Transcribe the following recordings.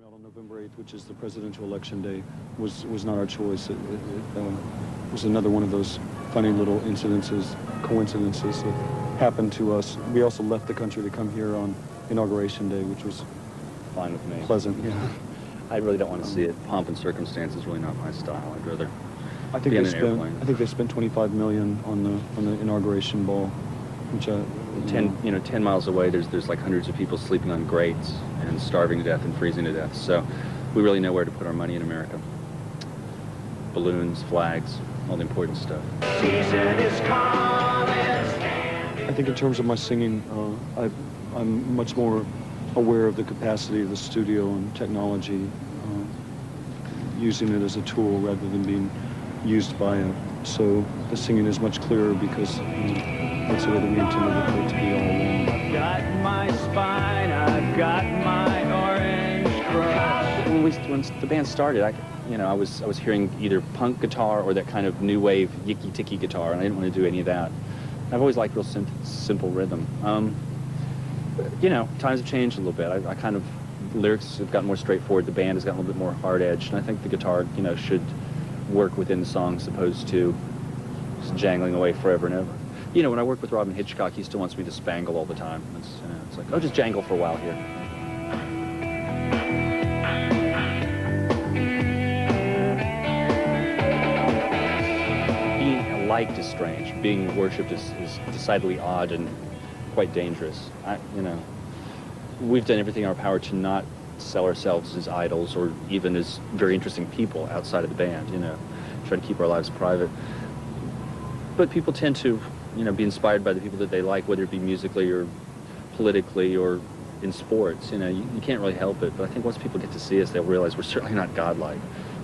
out on November 8th, which is the presidential election day, was not our choice. It was another one of those funny little coincidences that happened to us. We also left the country to come here on Inauguration Day, which was fine with me. Pleasant, yeah. I really don't want to see it. Pomp and circumstance is really not my style. I'd rather I think be in an airplane. I think they spent $25 million on the inauguration ball, which 10 miles away, there's like hundreds of people sleeping on grates and starving to death and freezing to death. So we really know where to put our money in America. Balloons, flags, all the important stuff. I think in terms of my singing, I'm much more aware of the capacity of the studio and technology, using it as a tool rather than being used by it. So the singing is much clearer because that's the way that we intended it to be all along. I've got my spine, I've got my orange crush. When the band started, I was hearing either punk guitar or that kind of new wave yicky-ticky guitar, and I didn't want to do any of that. I've always liked real simple rhythm. Times have changed a little bit. I kind of, lyrics have gotten more straightforward. The band has gotten a little bit more hard-edged, and I think the guitar, should work within the song as opposed to just jangling away forever and ever. When I work with Robin Hitchcock, he still wants me to spangle all the time. It's like, oh, just jangle for a while here. Being liked is strange. Being worshipped is decidedly odd and quite dangerous. We've done everything in our power to not sell ourselves as idols or even as very interesting people outside of the band, try to keep our lives private. But people tend to, be inspired by the people that they like, whether it be musically or politically or in sports. You can't really help it. But I think once people get to see us, they'll realize we're certainly not godlike.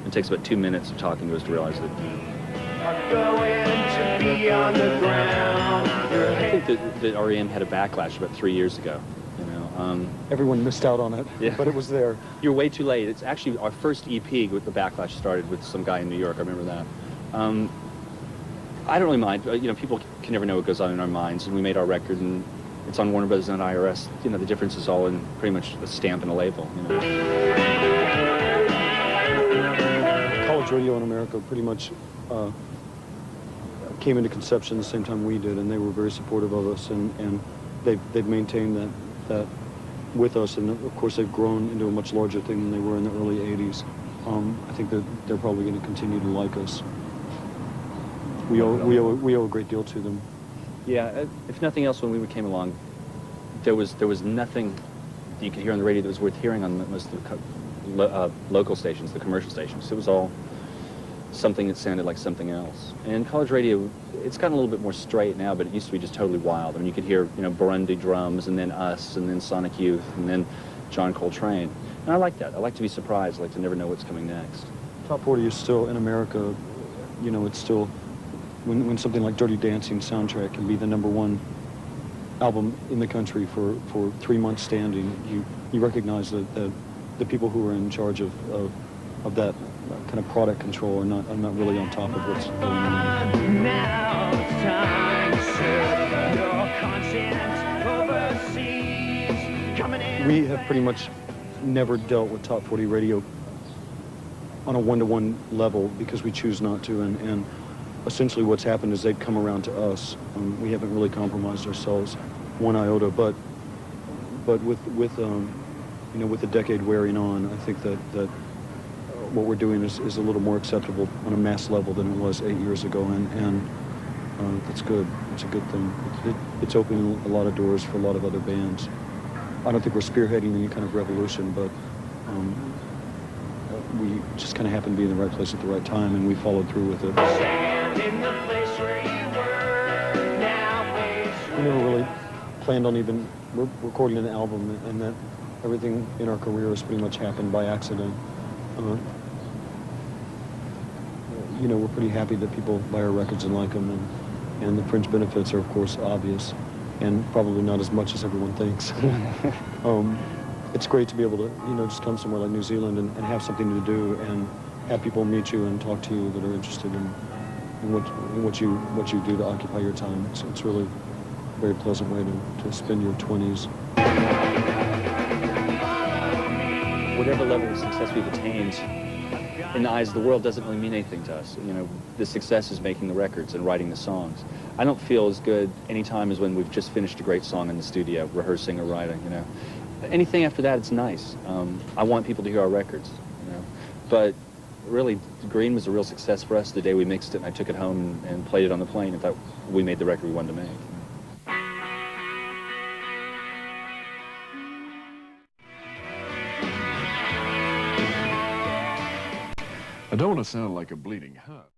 It takes about 2 minutes of talking to us to realize that. I think that R.E.M. had a backlash about 3 years ago. Everyone missed out on it, yeah. But it was there. You're way too late. It's actually our first EP with the backlash started with some guy in New York. I remember that. I don't really mind. People can never know what goes on in our minds, and we made our record, and it's on Warner Brothers and IRS. The difference is all in pretty much a stamp and a label. College radio in America pretty much came into conception the same time we did, and they were very supportive of us, and they've maintained that with us, and of course they've grown into a much larger thing than they were in the early 80s. I think that they're probably going to continue to like us. We owe a great deal to them. Yeah, if nothing else, when we came along, there was nothing that you could hear on the radio that was worth hearing on most of the local stations, the commercial stations. It was all something that sounded like something else. And college radio, it's gotten a little bit more straight now, but it used to be just totally wild. I mean, you could hear, Burundi drums, and then us, and then Sonic Youth, and then John Coltrane. And I like that. I like to be surprised. I like to never know what's coming next. Top 40 is still, in America, it's still, when something like Dirty Dancing Soundtrack can be the #1 album in the country for 3 months standing, you recognize that the people who are in charge of that kind of product control are not really on top of what's going on. Now it's time to serve your conscience overseas. Coming in. We have pretty much never dealt with Top 40 radio on a one-to-one level because we choose not to, and essentially what's happened is they've come around to us. We haven't really compromised ourselves one iota, but with the decade wearing on, I think that what we're doing is a little more acceptable on a mass level than it was 8 years ago, and that's good. It's a good thing. It's opening a lot of doors for a lot of other bands. I don't think we're spearheading any kind of revolution, but we just kind of happened to be in the right place at the right time, and we followed through with it. In the place where you were, now We never really planned on even recording an album, and that everything in our career has pretty much happened by accident. We're pretty happy that people buy our records and like them, and the fringe benefits are, of course, obvious, and probably not as much as everyone thinks. It's great to be able to, just come somewhere like New Zealand and have something to do, and have people meet you and talk to you that are interested in what you do to occupy your time. It's really a very pleasant way to spend your 20s. whatever level of success we've attained in the eyes of the world doesn't really mean anything to us. You know, the success is making the records and writing the songs. I don't feel as good any time as when we've just finished a great song in the studio, rehearsing or writing, you know. Anything after that, it's nice. I want people to hear our records, you know. But really, Green was a real success for us the day we mixed it and I took it home and played it on the plane and thought we made the record we wanted to make. I don't want to sound like a bleeding heart.